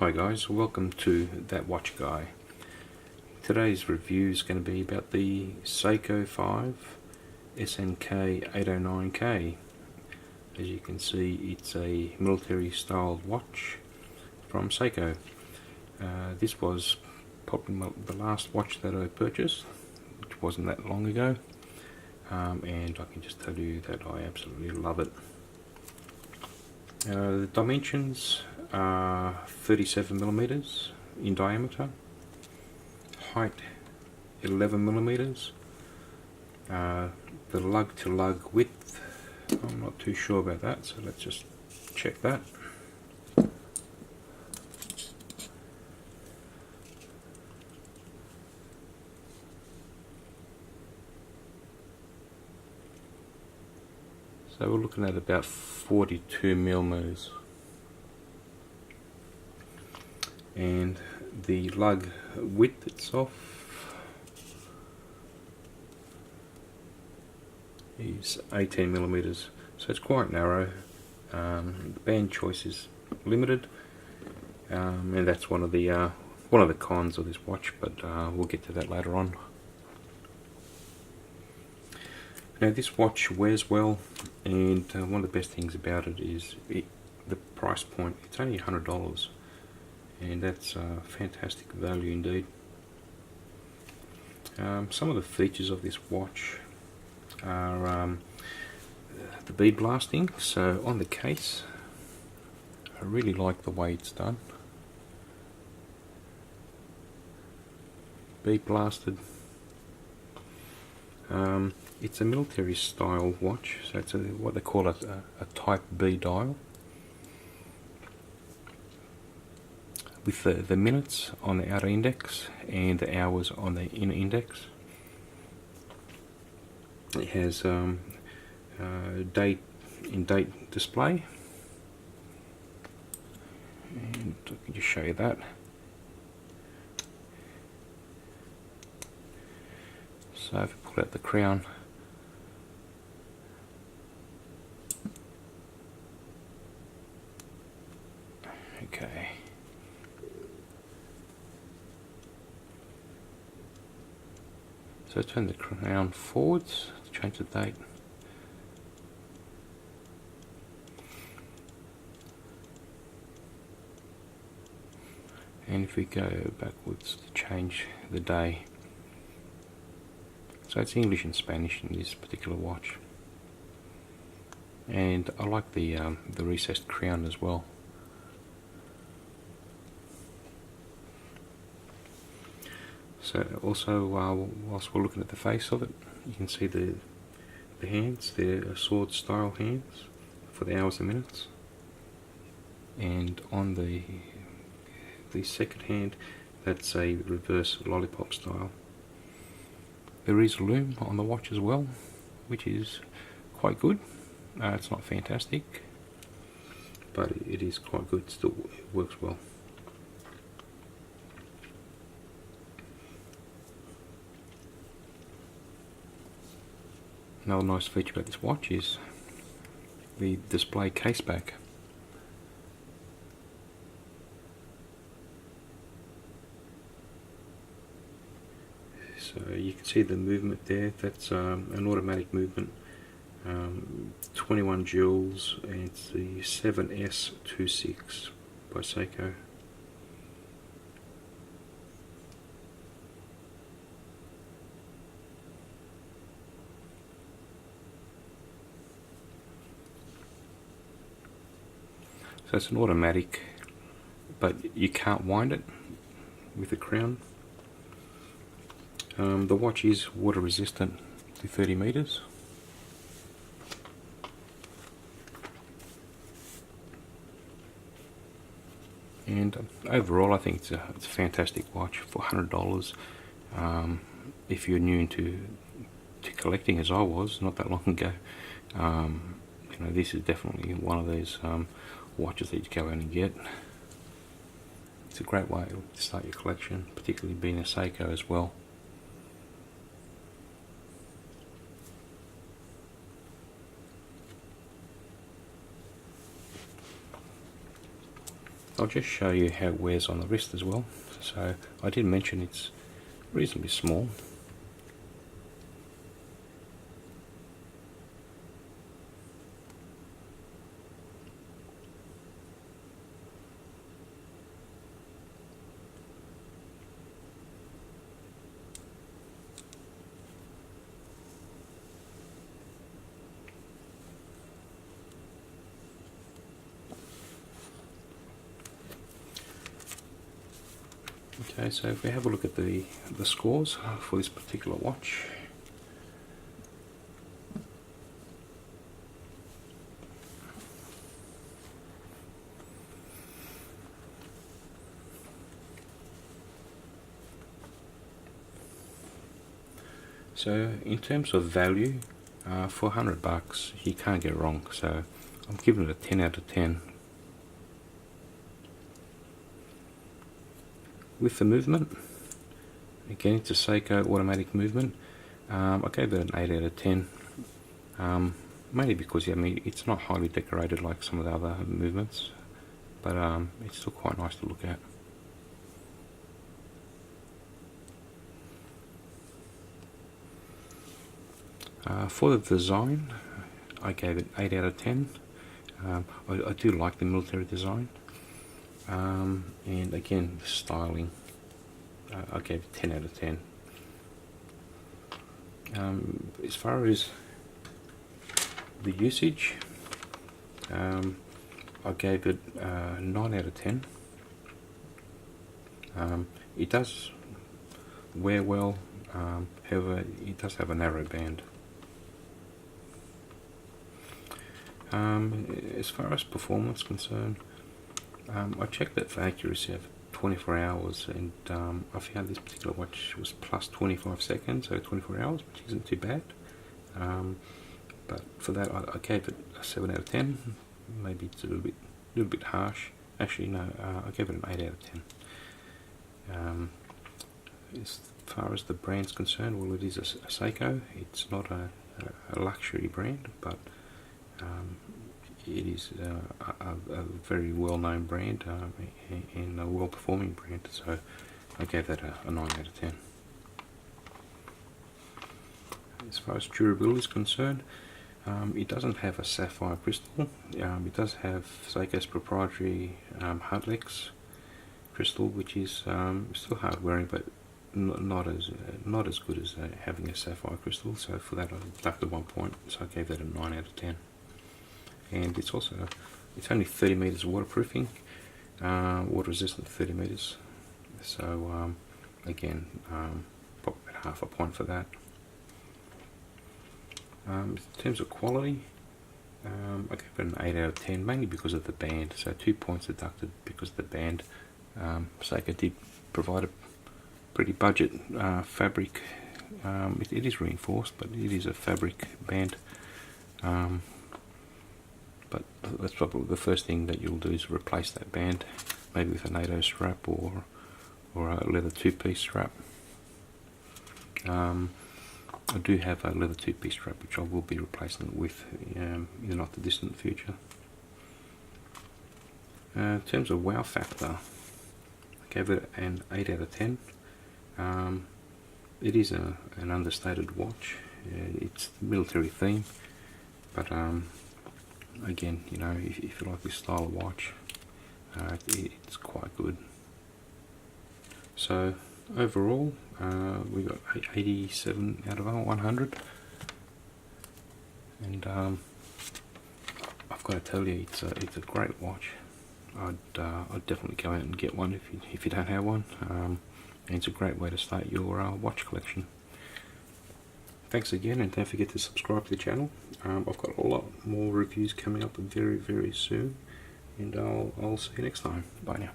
Hi guys, welcome to That Watch Guy. Today's review is going to be about the Seiko 5 SNK809K. As you can see, it's a military styled watch from Seiko. This was probably the last watch that I purchased, which wasn't that long ago, and I can just tell you that I absolutely love it. The dimensions are 37mm in diameter, height 11mm, the lug to lug width, I'm not too sure about that, so let's just check that. So we're looking at about 42mm. And the lug width itself is 18mm, so it's quite narrow. The band choice is limited, and that's one of the cons of this watch, but we'll get to that later on. Now this watch wears well, and one of the best things about it is the price point. It's only $100, and that's fantastic value indeed. Some of the features of this watch are the bead blasting. So on the case, I really like the way it's done. Bead blasted. It's a military style watch, so it's what they call a type B dial, with the minutes on the outer index and the hours on the inner index. It has date display, and I can just show you that. So if I pull out the crown, okay. So turn the crown forwards to change the date. And if we go backwards to change the day. So it's English and Spanish in this particular watch. And I like the recessed crown as well. So also, whilst we're looking at the face of it, you can see the hands. They're sword style hands for the hours and minutes. And on the second hand, that's a reverse lollipop style. There is lume on the watch as well, which is quite good. It's not fantastic, but it is quite good. Still, it works well. Another nice feature about this watch is the display case back. So you can see the movement there. That's an automatic movement, 21 joules, and it's the 7S26 by Seiko. So it's an automatic, but you can't wind it with the crown. The watch is water resistant to 30 meters. And overall, I think it's a fantastic watch for $100. If you're new to collecting, as I was not that long ago, you know, this is definitely one of those watches that you go out and get. It's a great way to start your collection, particularly being a Seiko as well. I'll just show you how it wears on the wrist as well. So I did mention it's reasonably small. Okay, so if we have a look at the scores for this particular watch. So in terms of value, for $100 you can't get wrong, so I'm giving it a 10 out of 10. With the movement, again it's a Seiko automatic movement, I gave it an 8 out of 10, mainly because it's not highly decorated like some of the other movements, but it's still quite nice to look at. For the design, I gave it 8 out of 10. I do like the military design. And again, the styling, I gave it 10 out of 10. As far as the usage, I gave it 9 out of 10. It does wear well, however it does have a narrow band. As far as performance concerned, I checked it for accuracy of 24 hours, and I found this particular watch was plus 25 seconds, so 24 hours, which isn't too bad. But for that, I gave it a 7 out of 10. Maybe it's a little bit harsh. Actually, no, I gave it an 8 out of 10. As far as the brand's concerned, well, it is a Seiko. It's not a luxury brand, but it is a very well-known brand and a well-performing brand, so I gave that a 9 out of 10. As far as durability is concerned, it doesn't have a sapphire crystal. It does have Seiko's proprietary Hardlex crystal, which is still hard wearing, but not as good as having a sapphire crystal. So for that, I deducted 1 point, so I gave that a 9 out of 10. And it's only 30 meters waterproofing, water resistant 30 meters. So again, probably about half a point for that. In terms of quality, I gave it an 8 out of 10, mainly because of the band. So 2 points deducted because of the band. Seiko did provide a pretty budget fabric. It is reinforced, but it is a fabric band. But that's probably the first thing that you'll do is replace that band, maybe with a NATO strap or a leather two-piece strap. I do have a leather two-piece strap which I will be replacing it with in the not too distant future. In terms of wow factor, I gave it an 8 out of 10. It is an understated watch. It's military theme, but again, you know, if you like this style of watch, it's quite good. So overall, we got 87 out of 100, and I've got to tell you, it's a great watch. I'd definitely go out and get one if you don't have one. And it's a great way to start your watch collection. Thanks again, and don't forget to subscribe to the channel. I've got a lot more reviews coming up very, very soon, and I'll see you next time. Bye now.